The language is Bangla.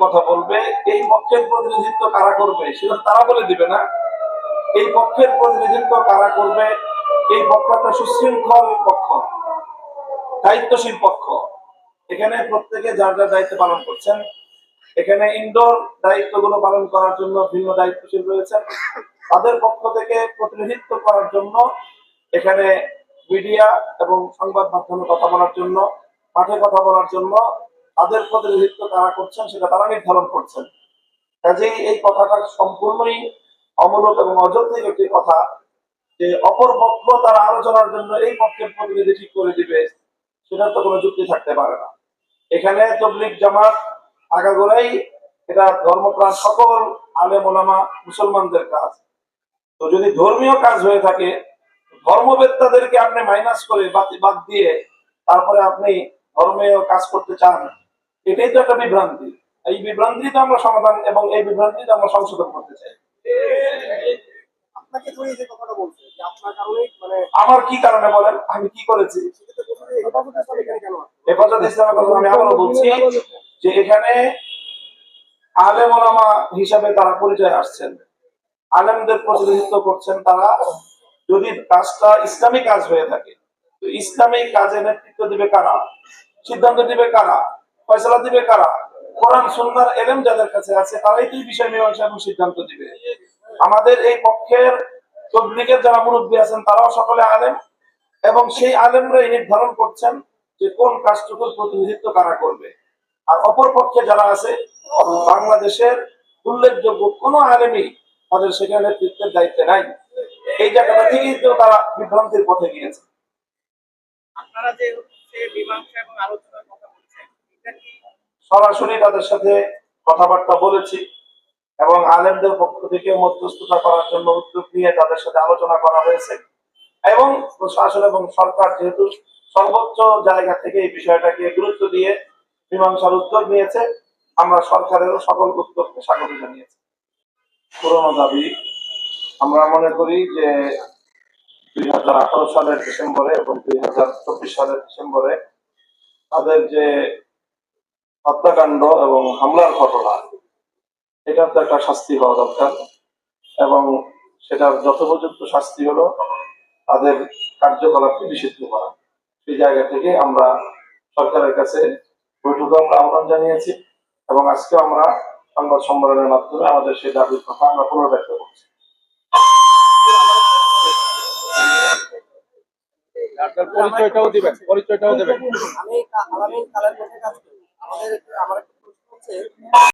কথা বলবে, এই পক্ষের প্রতিনিধিত্ব কারা করবে সেটা তারা বলে দিবে না। এই পক্ষের প্রতিনিধিত্ব কারা করবে, এই পক্ষ একটা সুশৃঙ্খল পক্ষ, দায়িত্বশীল পক্ষ। এখানে প্রত্যেকে যার যার দায়িত্ব পালন করছেন। এখানে ইনডোর দায়িত্বগুলো পালন করার জন্য ভিন্ন দায়িত্বশীল রয়েছেন। তাদের পক্ষ থেকে প্রতিনিধিত্ব করার জন্য এখানে মিডিয়া এবং সংবাদ মাধ্যমে কথা বলার জন্য, মাঠে কথা বলার জন্য তাদের প্রতিনিধিত্ব কারা করছেন সেটা তারা নির্ধারণ করছেন। কাজেই এই কথাটা সম্পূর্ণই অমূলক এবং অযৌক্তিক একটি কথা যে অপর পক্ষ তারা আলোচনার জন্য এই পক্ষের প্রতিনিধি ঠিক করে দিবে, সেটার তো কোনো যুক্তি থাকতে পারে না। এখানে তাবলীগ জামাত আগাগোড়াই এটা ধর্মপ্রাণ সকল আলেম ওলামা মুসলমানদের কাজ। তো যদি ধর্মীয় কাজ হয়ে থাকে, ধর্মবেত্তাদেরকে আপনি মাইনাস করে বাদ দিয়ে তারপরে আপনি ধর্মীয় কাজ করতে চান, এটাই তো একটা বিভ্রান্তি। এই বিভ্রান্তিতে আমরা সমাধান এবং এই বিভ্রান্তিতে আমরা সংশোধন করতে চাই। আপনাকে ধরে যে কথাটা বলছে যে আপনার কারণে মানে আমার কি কারণে বলেন, আমি কি করেছি? হেফাজত ইসলামের কথা আমি আবারও বলছি যে এখানে আলেম ওলামা হিসাবে তারা পরিচয় আসছেন, আলেমদের প্রতিনিধিত্ব করছেন। তারা যদি কাজটা ইসলামী কাজ হয়ে থাকে, তো ইসলামী কাজে নেতৃত্ব দিবে কারা, সিদ্ধান্ত দিবে কারা, ফয়সালা দিবে কারা? কোরআন সুন্নাহর এলেম যাদের কাছে আছে তারাই তো বিষয় মীমাংসা এবং সিদ্ধান্ত দিবে। আমাদের এই পক্ষের তাবলীগের যারা মুরব্বী আছেন তারাও সকলে আলেম, এবং সেই আলেমরাই নির্ধারণ করছেন যে কোন কাজটুকুর প্রতিনিধিত্ব কারা করবে। আর অপর পক্ষে যারা আছে, বাংলাদেশের উল্লেখযোগ্য কোন আলেমই তাদের সেখানে নেতৃত্বের দায়িত্বে নাই। এই জায়গাটা থেকেই তো তারা বিভ্রান্তির পথে গিয়েছে। আপনারা যে মীমাংসা এবং আলোচনার কথা বলছেন, এটা কি সরাসরি তাদের সাথে কথাবার্তা বলেছি এবং আলেমদের পক্ষ থেকে মধ্যস্থতা করার জন্য উদ্যোগ নিয়ে তাদের সাথে আলোচনা করা হয়েছে। এবং প্রশাসন এবং সরকার যেহেতু সর্বোচ্চ জায়গা থেকে এই বিষয়টাকে গুরুত্ব দিয়ে মীমাংসার উদ্যোগ নিয়েছে, আমরা সরকারেরও সকল উদ্যোগকে স্বাগত জানিয়েছি। পুরনো দাবি, আমরা মনে করি যে 2018 সালের ডিসেম্বরে এবং 2024 সালের ডিসেম্বরে তাদের যে হত্যাকাণ্ড এবং হামলার ঘটনা, এটার তো একটা শাস্তি হওয়া দরকার এবং সেটার যথোপযুক্ত শাস্তি হলো তাদের কার্যকলাপকে নিষিদ্ধ করা। সেই জায়গা থেকে আমরা সরকারের কাছে বৈঠকে আমরা আহ্বান জানিয়েছি এবং আজকে আমরা সংবাদ সম্মেলনের মাধ্যমে আমাদের সেই দাবির কথা আমরা পুনর্ব্যক্ত করছি। পরিচয়টাও দিবেন। আমি আলামিন কালার কাজ করি। আমার একটা প্রশ্ন হচ্ছে